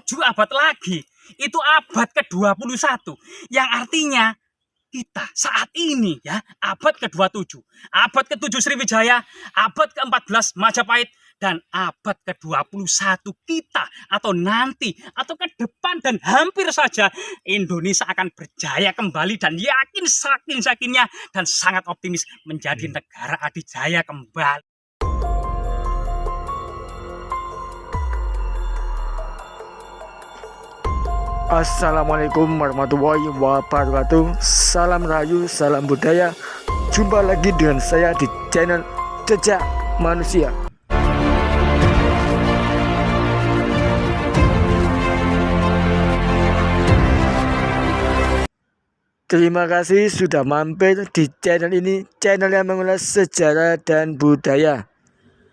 7 abad lagi. Itu abad ke-21. Yang artinya kita saat ini ya, abad ke-27, abad ke-7 Sriwijaya, abad ke-14 Majapahit, dan abad ke-21 kita atau nanti atau ke depan dan hampir saja Indonesia akan berjaya kembali dan yakin saking-sakingnya dan sangat optimis menjadi negara adidaya kembali. Assalamualaikum warahmatullahi wabarakatuh. Salam Rahayu, salam budaya. Jumpa lagi dengan saya di channel Jejak Manusia. Terima kasih sudah mampir di channel ini, channel yang mengulas sejarah dan budaya.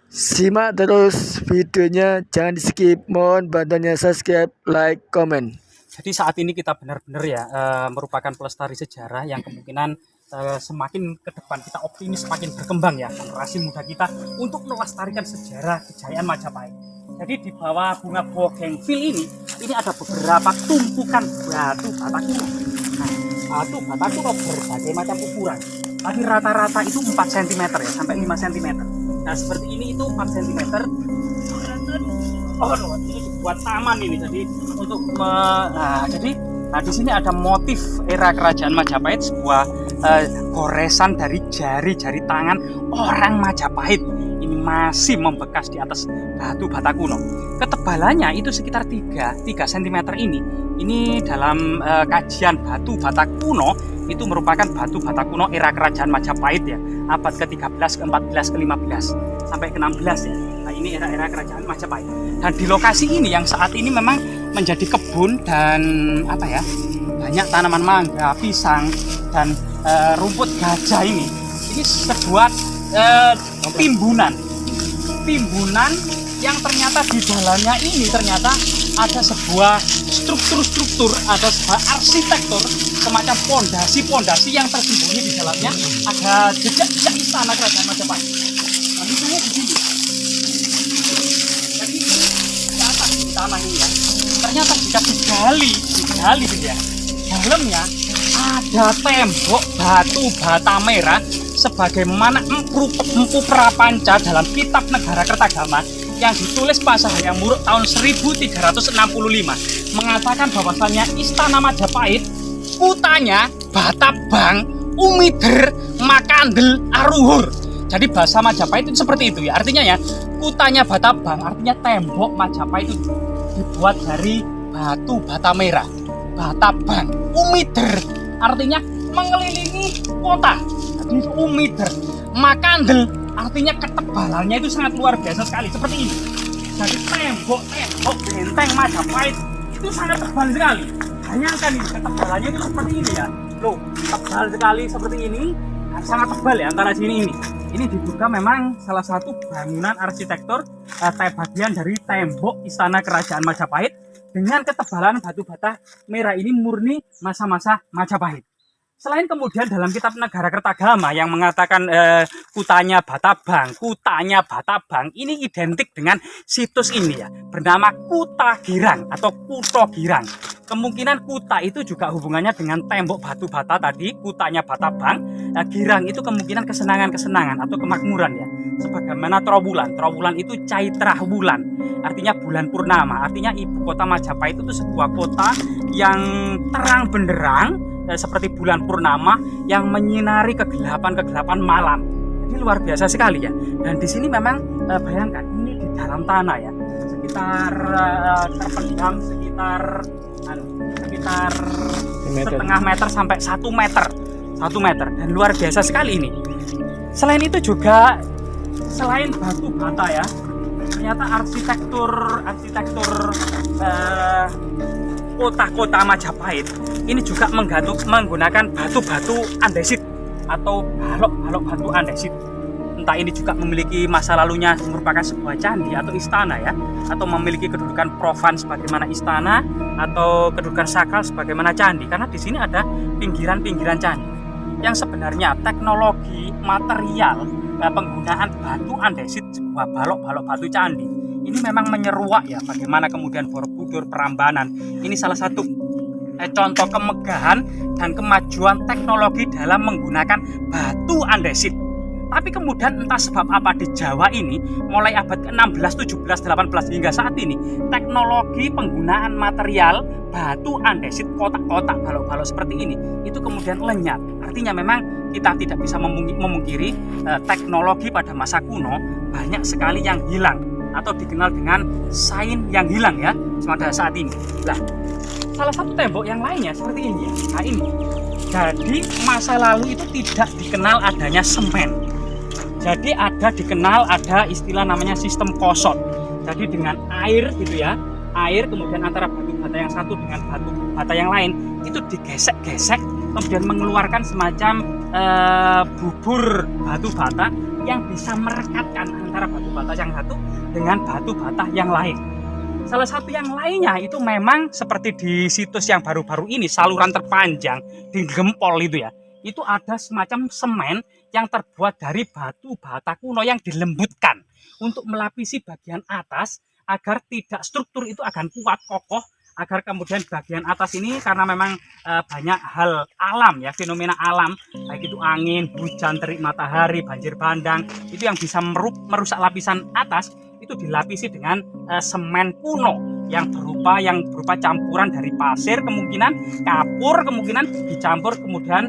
Simak terus videonya, jangan di skip. Mohon bantuannya subscribe, like, komen. Jadi saat ini kita benar-benar ya merupakan pelestari sejarah yang kemungkinan semakin ke depan kita optimis semakin berkembang ya generasi muda kita untuk melestarikan sejarah kejayaan Majapahit. Jadi di bawah bunga bougainville ini ada beberapa tumpukan batu bata kuno. Nah, batu bata kuno berbagai macam ukuran. Tapi rata-rata itu 4 cm ya sampai 5 cm. Nah seperti ini itu 4 cm. Oh, ini dibuat taman ini jadi untuk di sini ada motif era kerajaan Majapahit, sebuah goresan dari jari-jari tangan orang Majapahit. Ini masih membekas di atas batu bata kuno. Ketebalannya itu sekitar 3 cm ini. Ini dalam kajian batu bata kuno itu merupakan batu bata kuno era kerajaan Majapahit ya, abad ke-13, ke-14, ke-15 sampai ke-16 ya. Nah, ini era-era kerajaan Majapahit. Dan di lokasi ini yang saat ini memang menjadi kebun dan banyak tanaman mangga, pisang dan rumput gajah ini. Ini sebuah timbunan yang ternyata di dalamnya ini ternyata ada sebuah struktur, ada sebuah arsitektur semacam pondasi yang tersembunyi di dalamnya, ada jejak-jejak istana kerajaan Majapahit. Nah, misalnya di sini. Jadi di atas di tanah ini ya. Ternyata jika digali gitu ya. Dalamnya ada tembok batu bata merah sebagaimana Empu Prapanca dalam kitab Negara Kertagama yang ditulis Pak Sahayang Muruk tahun 1365 mengatakan bahwasannya Istana Majapahit kutanya Batabang, Umider, Makandel, Aruhur. Jadi bahasa Majapahit itu seperti itu ya. Artinya ya, kutanya Batabang artinya tembok Majapahit itu dibuat dari batu bata merah. Batabang, Umider artinya mengelilingi kota. Jadi Umider, Makandel artinya ketebalannya itu sangat luar biasa sekali seperti ini. Jadi tembok benteng Majapahit itu sangat tebal sekali. Bayangkan ini ketebalannya itu seperti ini ya. Loh, tebal sekali seperti ini, sangat tebal ya antara sini ini. Ini diduga memang salah satu bangunan arsitektur bagian dari tembok istana kerajaan Majapahit dengan ketebalan batu bata merah ini murni masa-masa Majapahit. Selain kemudian dalam kitab Negara Kertagama yang mengatakan kutanya Batabang ini identik dengan situs ini ya, bernama Kuta Girang atau Kuto Girang. Kemungkinan kuta itu juga hubungannya dengan tembok batu bata tadi, kutanya Batabang. Girang itu kemungkinan kesenangan atau kemakmuran ya. Sebagaimana Trowulan itu Caitra Wulan, artinya bulan purnama. Artinya ibu kota Majapahit itu sebuah kota yang terang benderang seperti bulan purnama yang menyinari kegelapan malam. Jadi luar biasa sekali ya. Dan di sini memang bayangkan ini di dalam tanah ya, sekitar terpendam sekitar setengah meter sampai 1 meter dan luar biasa sekali ini. Selain itu juga selain batu bata ya, ternyata arsitektur kota-kota Majapahit ini juga menggunakan batu-batu andesit atau balok batu andesit. Entah ini juga memiliki masa lalunya merupakan sebuah candi atau istana ya, atau memiliki kedudukan profan sebagaimana istana atau kedudukan sakral sebagaimana candi, karena di sini ada pinggiran candi. Yang sebenarnya teknologi material penggunaan batu andesit sebuah balok batu candi ini memang menyeruak ya bagaimana kemudian Borobudur Borobudur, Prambanan. Ini salah satu contoh kemegahan dan kemajuan teknologi dalam menggunakan batu andesit. Tapi kemudian entah sebab apa di Jawa ini mulai abad ke-16, 17, 18 hingga saat ini teknologi penggunaan material batu andesit kotak-kotak balok-balok seperti ini itu kemudian lenyap. Artinya memang kita tidak bisa memungkiri teknologi pada masa kuno banyak sekali yang hilang atau dikenal dengan sains yang hilang ya pada saat ini. Nah, salah satu tembok yang lainnya seperti ini ya. Nah ini. Jadi masa lalu itu tidak dikenal adanya semen. Jadi dikenal ada istilah namanya sistem kosot. Jadi dengan air gitu ya, air kemudian antara batu bata yang satu dengan batu bata yang lain itu digesek-gesek, kemudian mengeluarkan semacam bubur batu bata yang bisa merekatkan antara batu bata yang satu dengan batu bata yang lain. Salah satu yang lainnya itu memang seperti di situs yang baru-baru ini, saluran terpanjang di Gempol itu ya. Itu ada semacam semen yang terbuat dari batu bata kuno yang dilembutkan untuk melapisi bagian atas agar tidak struktur itu akan kuat kokoh, agar kemudian bagian atas ini karena memang banyak hal alam ya, fenomena alam baik itu angin, hujan, terik matahari, banjir bandang itu yang bisa merusak lapisan atas itu dilapisi dengan semen kuno yang berupa campuran dari pasir, kemungkinan kapur, kemungkinan dicampur kemudian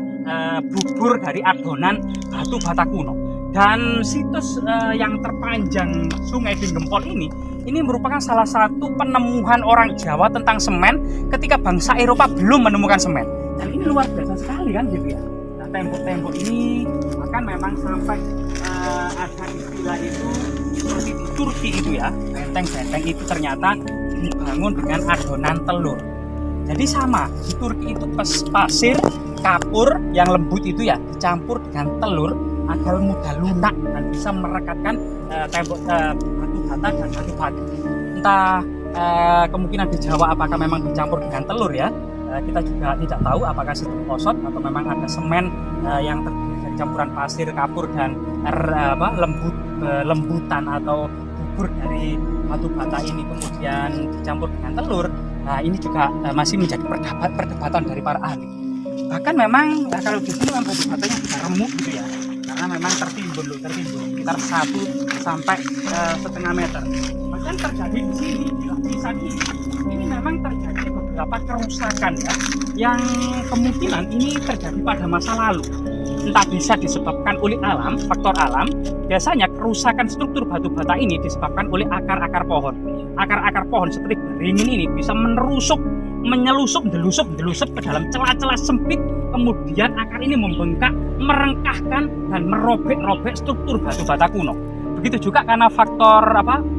bubur dari adonan batu bata kuno. Dan situs yang terpanjang Sungai di Gempol ini merupakan salah satu penemuan orang Jawa tentang semen ketika bangsa Eropa belum menemukan semen. Dan ini luar biasa sekali kan gitu ya. Nah, tembok-tembok ini bahkan memang sampai ada istilah itu seperti di Turki itu ya, benteng-benteng itu ternyata dibangun dengan adonan telur. Jadi sama, di Turki itu pasir, kapur yang lembut itu ya dicampur dengan telur agar mudah lunak dan bisa merekatkan tembok batu bata dan batu bata. Entah kemungkinan di Jawa apakah memang dicampur dengan telur ya, kita juga tidak tahu apakah sistem kosot atau memang ada semen yang terdiri dari campuran pasir, kapur dan lembutan atau bubur dari batu bata ini kemudian dicampur dengan telur. Nah ini juga masih menjadi perdebatan dari para ahli. Bahkan memang kalau di sini memang batu batanya bisa remuk gitu ya, karena memang tertimbun sekitar 1 sampai setengah meter. Bahkan terjadi di sini di lapisan ini memang terjadi beberapa kerusakan ya, yang kemungkinan ini terjadi pada masa lalu. Entah bisa disebabkan oleh alam, faktor alam. Biasanya kerusakan struktur batu bata ini disebabkan oleh akar-akar pohon. Akar-akar pohon seperti beringin ini bisa menyelusup, delusup ke dalam celah-celah sempit. Kemudian akar ini membengkak, merengkahkan dan merobek-robek struktur batu bata kuno. Begitu juga karena faktor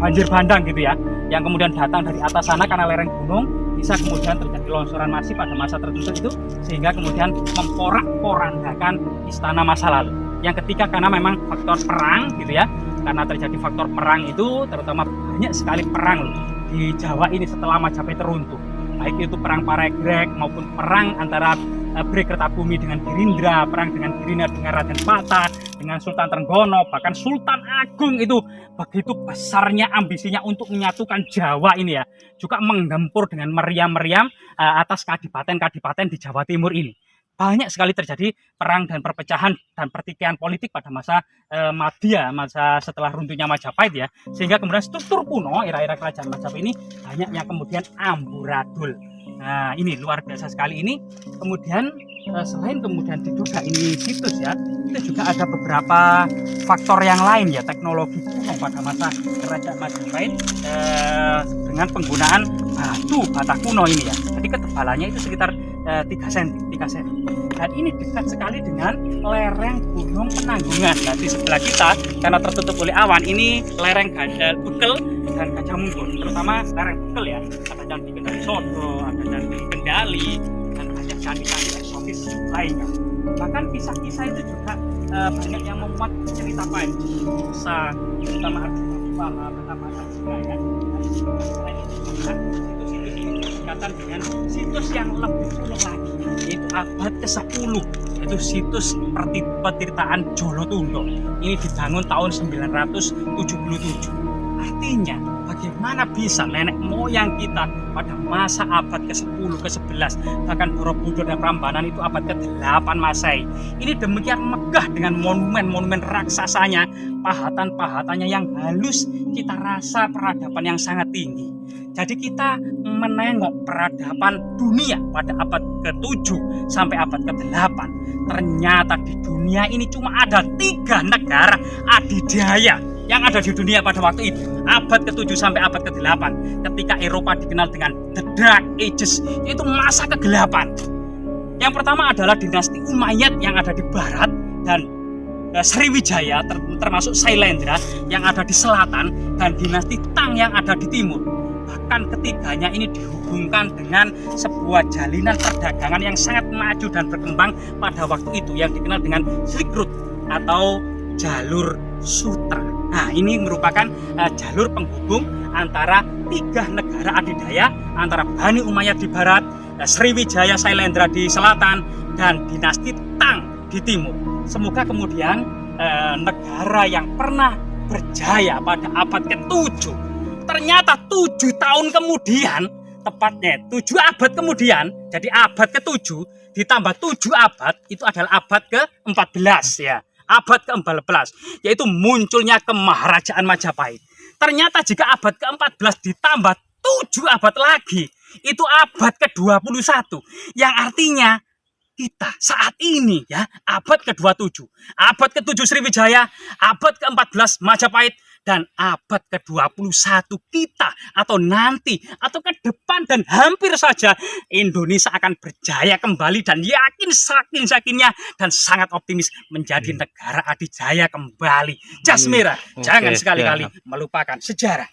banjir bandang gitu ya, yang kemudian datang dari atas sana karena lereng gunung, bisa kemudian terjadi longsoran masif pada masa tertentu itu, sehingga kemudian memporak-porandakan istana masa lalu. Yang ketiga karena memang faktor perang gitu ya, karena terjadi faktor perang itu terutama banyak sekali perang loh di Jawa ini setelah Majapahit runtuh, baik itu perang Paregreg maupun perang antara Bri Kertabumi dengan Gerindra, perang dengan Gerindra dengan Raden Patah, dengan Sultan Trenggono, bahkan Sultan Agung itu begitu besarnya ambisinya untuk menyatukan Jawa ini ya, juga menggempur dengan meriam-meriam atas kadipaten-kadipaten di Jawa Timur ini. Banyak sekali terjadi perang dan perpecahan dan pertikaian politik pada masa Madya, masa setelah runtuhnya Majapahit ya, sehingga kemudian struktur kuno era-era kerajaan Majapahit ini banyaknya kemudian amburadul. Nah ini luar biasa sekali ini. Kemudian selain kemudian diduga ini situs ya, itu juga ada beberapa faktor yang lain ya, teknologi kuno pada masa kerajaan Majapahit dengan penggunaan batu bata kuno ini ya. Jadi ketebalannya itu sekitar 3 cm. Dan ini dekat sekali dengan lereng Gunung Penanggungan. Nah di sebelah kita karena tertutup oleh awan, ini lereng Bukel dan Gajah Mungkur, terutama lereng Bukel ya. Ada Candi Kendali Sodo, ada Candi Kendali, dan banyak candi-candi eksotis lainnya. Bahkan kisah-kisah itu juga banyak yang memuat cerita panji, kisah terutama Arjuna betapa Arjuna ya. Selain itu juga situs-situs ini berkaitan dengan situs yang lebih kuno lagi, yaitu abad ke-10, yaitu situs Petirtaan Jolotundo. Ini dibangun tahun 977. Artinya bagaimana bisa nenek moyang kita pada masa abad ke-10, ke-11, bahkan Borobudur dan Prambanan itu abad ke-8 Masehi. Ini demikian megah dengan monumen-monumen raksasanya, pahatan-pahatannya yang halus, kita rasa peradaban yang sangat tinggi. Jadi kita menengok peradaban dunia pada abad ke-7 sampai abad ke-8. Ternyata di dunia ini cuma ada 3 negara adidaya yang ada di dunia pada waktu itu, abad ke-7 sampai abad ke-8, ketika Eropa dikenal dengan The Dark Ages, yaitu masa kegelapan. Yang pertama adalah dinasti Umayyad yang ada di barat, dan Sriwijaya termasuk Sailendra yang ada di selatan, dan dinasti Tang yang ada di timur. Bahkan ketiganya ini dihubungkan dengan sebuah jalinan perdagangan yang sangat maju dan berkembang pada waktu itu yang dikenal dengan Silk Road atau jalur sutra. Nah, ini merupakan jalur penghubung antara 3 negara adidaya, antara Bani Umayyad di barat, Sriwijaya Sailendra di selatan, dan dinasti Tang di timur. Semoga kemudian negara yang pernah berjaya pada abad ke-7, ternyata 7 tahun kemudian, tepatnya 7 abad kemudian, jadi abad ke-7 ditambah 7 abad, itu adalah abad ke-14 ya. Abad ke-14, yaitu munculnya kemaharajaan Majapahit. Ternyata jika abad ke-14 ditambah 7 abad lagi, itu abad ke-21. Yang artinya kita saat ini ya, abad ke-27, abad ke-7 Sriwijaya, abad ke-14 Majapahit, dan abad ke-21 kita, atau nanti, atau ke depan, dan hampir saja Indonesia akan berjaya kembali, dan yakin saking-sakingnya dan sangat optimis menjadi negara adidaya kembali. Jas merah, jangan sekali-kali melupakan sejarah.